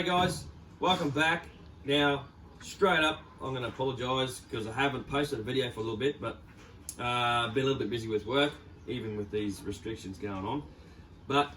G'day guys, welcome back. Now, straight up, I'm going to apologise because I haven't posted a video for a little bit, but been a little bit busy with work, even with these restrictions going on. But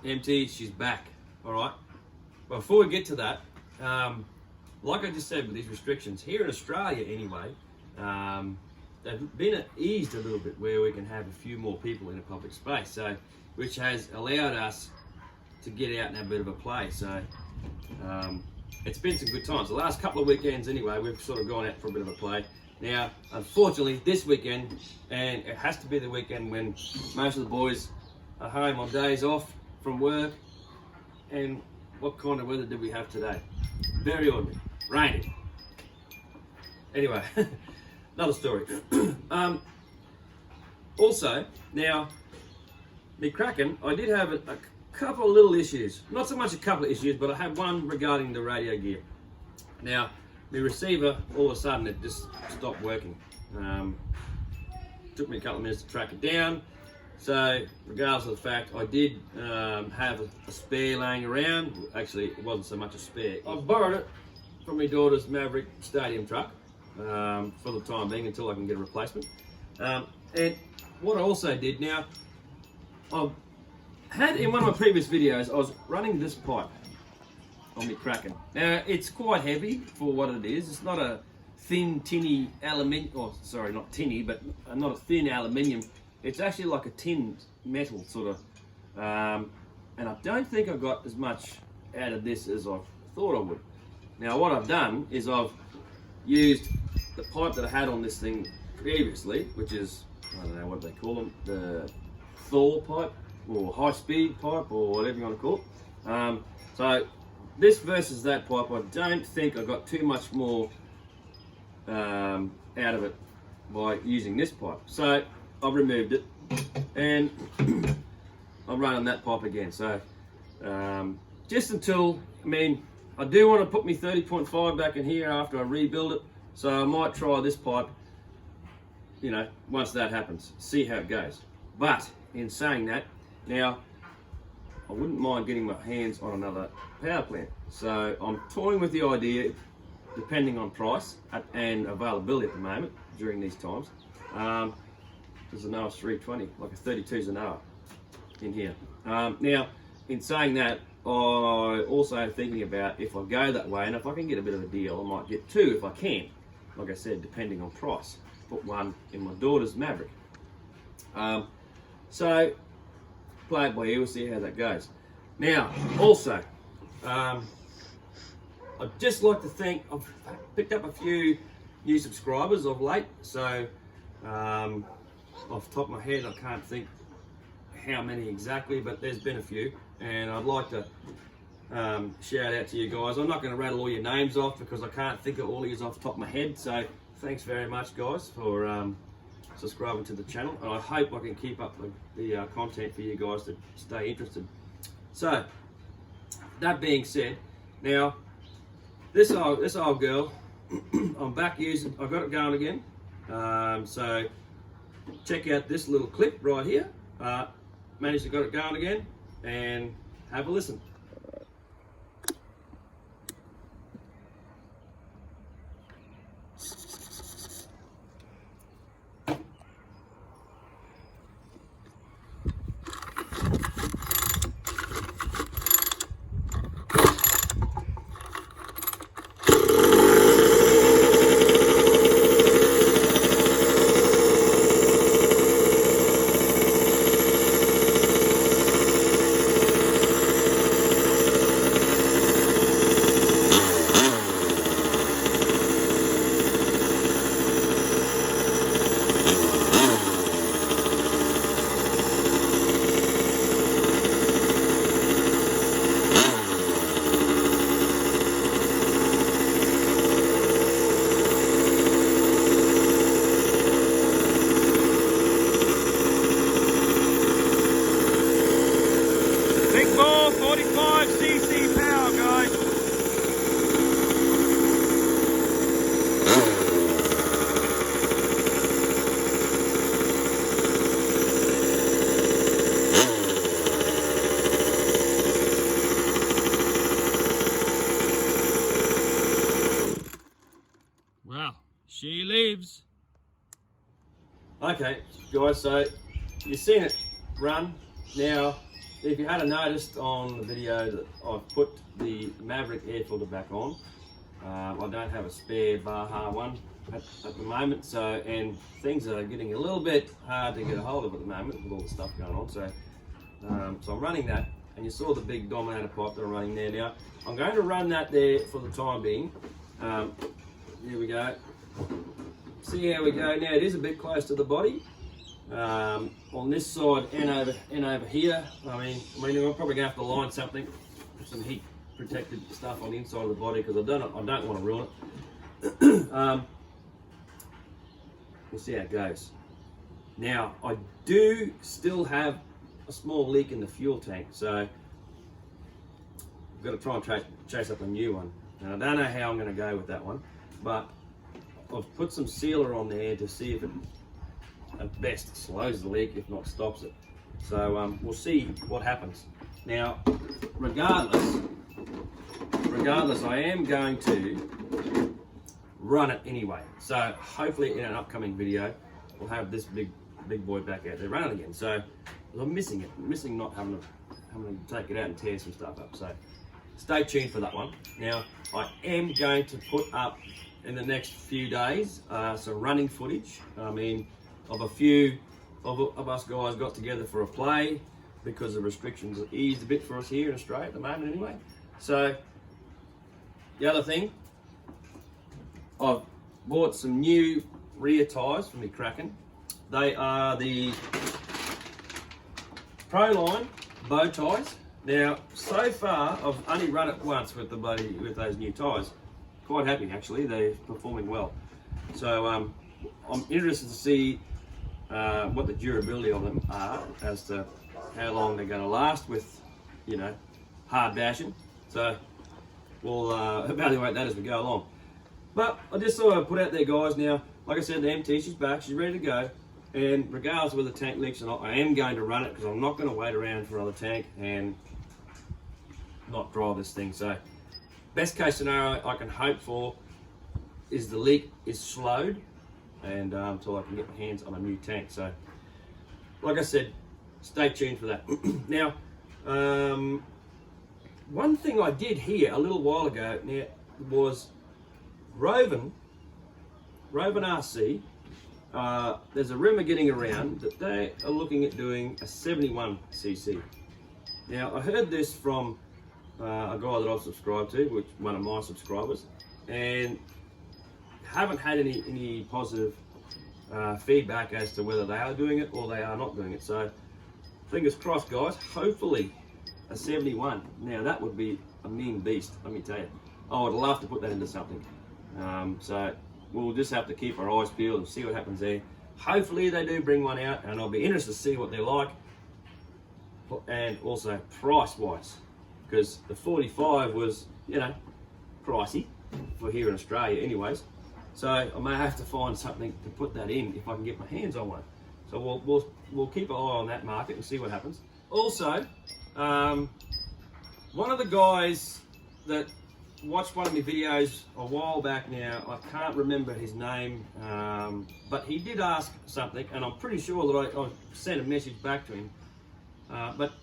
MT, she's back, all right? But before we get to that, like I just said with these restrictions, here in Australia anyway, they've been eased a little bit where we can have a few more people in a public space, so which has allowed us to get out and have a bit of a play. So it's been some good times. The last couple of weekends anyway, we've sort of gone out for a bit of a play. Now, unfortunately, this weekend, and it has to be the weekend when most of the boys are home on days off from work, and what kind of weather did we have today? Very ordinary, raining. Anyway, another story. Also, now, me cracking, I did have a couple of little issues. Not so much a couple of issues, but I had one regarding the radio gear. Now, the receiver, all of a sudden, it just stopped working. Took me a couple of minutes to track it down. So, regardless of the fact, I did have a spare laying around. Actually, it wasn't so much a spare. I borrowed it from my daughter's Maverick stadium truck for the time being until I can get a replacement. And what I also did now, I had in one of my previous videos, I was running this pipe on my Kraken. Now, it's quite heavy for what it is. It's not a thin, tinny aluminium, or sorry, not tinny, but not a thin aluminium. It's actually like a tin metal sort of. And I don't think I got as much out of this as I thought I would. Now, what I've done is I've used the pipe that I had on this thing previously, which is, I don't know what they call them, the Thor pipe or high speed pipe or whatever you want to call it. So this versus that pipe, I don't think I got too much more out of it by using this pipe. So I've removed it and I'm running that pipe again. So just until, I mean, I do want to put my 30.5 back in here after I rebuild it. So I might try this pipe, you know, once that happens, see how it goes. But in saying that, now I wouldn't mind getting my hands on another power plant. So I'm toying with the idea, depending on price and availability at the moment during these times. There's an OS 320, like a 32 Zanoa in here. Now, in saying that, I also am thinking about if I go that way, and if I can get a bit of a deal, I might get two if I can. Like I said, depending on price. Put one in my daughter's Maverick. So, play it by ear, we'll see how that goes. Now, also, I'd just like to thank, I've picked up a few new subscribers of late, so off the top of my head, I can't think how many exactly, but there's been a few, and I'd like to shout out to you guys. I'm not going to rattle all your names off because I can't think of all of you off the top of my head, so thanks very much guys for subscribing to the channel, and I hope I can keep up the content for you guys to stay interested. So, that being said, now this old girl, I'm back using, I've got it going again. So check out this little clip right here. Managed to got it going again, and have a listen. Big ball, 45cc power, guys. Okay, guys, so you've seen it run. Now, if you hadn't noticed on the video that I've put the Maverick air filter back on, I don't have a spare Baja one at the moment, so, and things are getting a little bit hard to get a hold of at the moment with all the stuff going on, so I'm running that, and you saw the big Dominator pipe that I'm running there. Now, I'm going to run that there for the time being. Here we go. See how we go. Now, it is a bit close to the body. On this side and over here. I mean, I'm probably gonna have to line something, some heat protected stuff on the inside of the body, because I don't want to ruin it. We'll see how it goes. Now, I do still have a small leak in the fuel tank, so I've got to try and chase up a new one. Now, I don't know how I'm going to go with that one, but I've put some sealer on there to see if it at best slows the leak, if not stops it. So we'll see what happens. Now, regardless, I am going to run it anyway. So hopefully in an upcoming video, we'll have this big boy back out there running again. So I'm missing it. I'm missing not having to take it out and tear some stuff up. So stay tuned for that one. Now, I am going to put up in the next few days some running footage. I mean, of a few of us guys got together for a play, because the restrictions have eased a bit for us here in Australia at the moment anyway. So the other thing, I've bought some new rear tyres from the Kraken. They are the Proline bow ties. Now, so far I've only run it once with those new tyres. Quite happy actually, they're performing well. So I'm interested to see what the durability of them are, as to how long they're going to last with, you know, hard bashing. So we'll evaluate that as we go along. But I just thought I'd put out there, guys. Now, like I said, the MT, she's back, she's ready to go. And regardless of whether the tank leaks or not, I am going to run it, because I'm not going to wait around for another tank and not drive this thing. So best case scenario I can hope for is the leak is slowed, and until I can get my hands on a new tank. So like I said, stay tuned for that. Now, one thing I did hear a little while ago now was Roven RC, there's a rumour getting around that they are looking at doing a 71cc. Now, I heard this from a guy that I've subscribed to, which one of my subscribers, and haven't had any positive feedback as to whether they are doing it or they are not doing it. So fingers crossed, guys. Hopefully a 71. Now that would be a mean beast, let me tell you. I would love to put that into something. So we'll just have to keep our eyes peeled and see what happens there. Hopefully they do bring one out, and I'll be interested to see what they're like, and also price wise, because the 45 was, you know, pricey for here in Australia anyways. So I may have to find something to put that in if I can get my hands on one. So we'll keep an eye on that market and see what happens. Also, one of the guys that watched one of my videos a while back now, I can't remember his name, but he did ask something, and I'm pretty sure that I sent a message back to him. But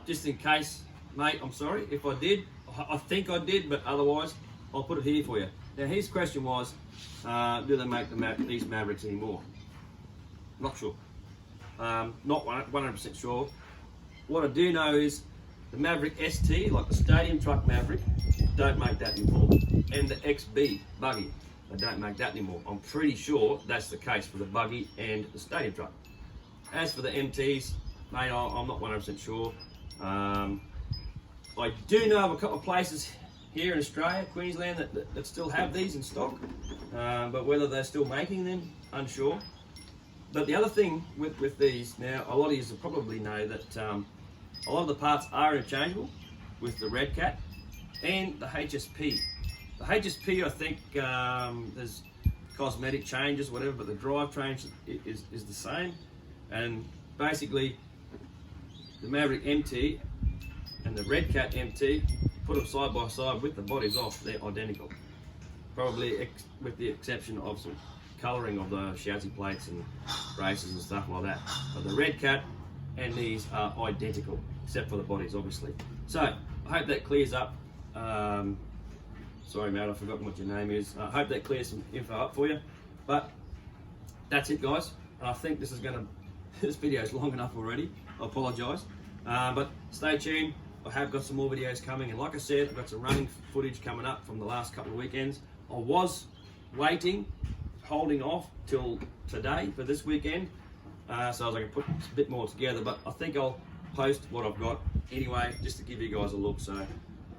just in case, mate, I'm sorry if I did. I think I did, but otherwise, I'll put it here for you. Now, his question was, do they make these Mavericks anymore? Not sure. Not 100% sure. What I do know is the Maverick ST, like the Stadium Truck Maverick, don't make that anymore. And the XB buggy, they don't make that anymore. I'm pretty sure that's the case for the buggy and the Stadium Truck. As for the MTs, mate, I'm not 100% sure. I do know of a couple of places here in Australia, Queensland, that still have these in stock, but whether they're still making them, unsure. But the other thing with these, now a lot of you will probably know that a lot of the parts are interchangeable with the Red Cat and the HSP. The HSP, I think there's cosmetic changes, whatever, but the drivetrain is the same. And basically, the Maverick MT and the Red Cat MT, put them side by side with the bodies off, they're identical. Probably with the exception of some colouring of the chassis plates and braces and stuff like that. But the Red Cat and these are identical, except for the bodies, obviously. So I hope that clears up. Sorry, mate, I've forgotten what your name is. I hope that clears some info up for you. But that's it, guys. I think this is this video is long enough already. I apologise. But stay tuned. I have got some more videos coming, and like I said, I've got some running footage coming up from the last couple of weekends. I was holding off till today for this weekend, so I was going to put a bit more together, but I think I'll post what I've got anyway, just to give you guys a look. So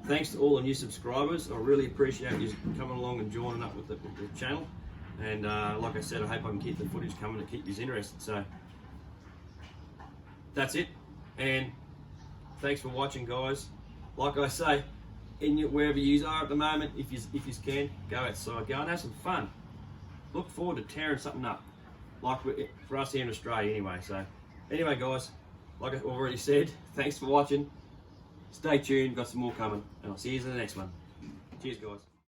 thanks to all the new subscribers. I really appreciate you coming along and joining up with the channel. And like I said, I hope I can keep the footage coming to keep you interested. So that's it, and thanks for watching, guys. Like I say, wherever you are at the moment, if you can, go outside, go and have some fun. Look forward to tearing something up, like for us here in Australia anyway. So anyway, guys, like I've already said, thanks for watching. Stay tuned, got some more coming, and I'll see you in the next one. Cheers, guys.